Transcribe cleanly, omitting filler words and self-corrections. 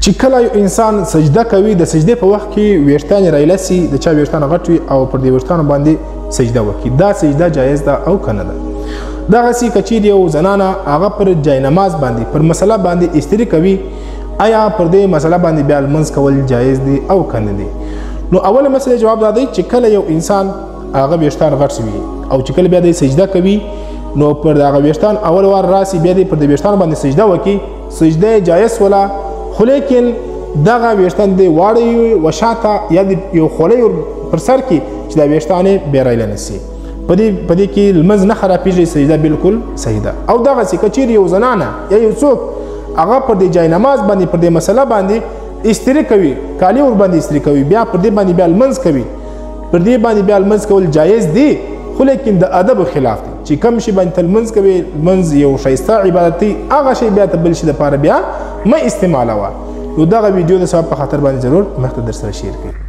چې کله یو انسان سجده کوي د سجدې په وخت کې ویښتان رایلسي د چا ویښتان غټ وي او پر دې ویښتانو باندې سجده وکړي دا سجده جایز ده او که نه ده. دغسې که چیرې یو زنانه هغه پر جاینماز باندې پر مسله باندې استری کوي آیا پر دې مسله باندې بیا لمونځ کول جایز دي او که نه دي؟ نو اوله مسله جواب دا دی چې کله یو انسان هغه ویښتان غټ شوي او چې کله بیا د سجده کوي نو پر هغه ویښتان اول وار راسي بیا دې پر دې ویښتانو باندې سجده وکړي سجده جایز ولا خو لیکن دغه ویښتان دې واړوي وشاته یا د یو خولی پر سر کې چې دا ویښتان یې بې رایله نه سي په دې کې لمونځ نه خرابېږي سجده بالکل صحیح ده. او دغسې که چیرې یو زنانه یا یو څوک هغه پر دې جاینماز باندې پر دې مسله باندې استری کوي کالي ور باندې استری کوي بیا پر دې باندې بیا لمونځ کوي پر دې باندې بیا لمونځ کول جایز دي خو لیکن د ادب خلاف دی چې کوم شي باندې ته لمونځ کوي لمونځ یو ښایسته عبادت دی هغه شی بیا ته بل شي دپاره بیا مه استعمالوه. نو دغه ویډیو د ثواب په خاطر باندې ضرور مخته در سره شیر کړئ.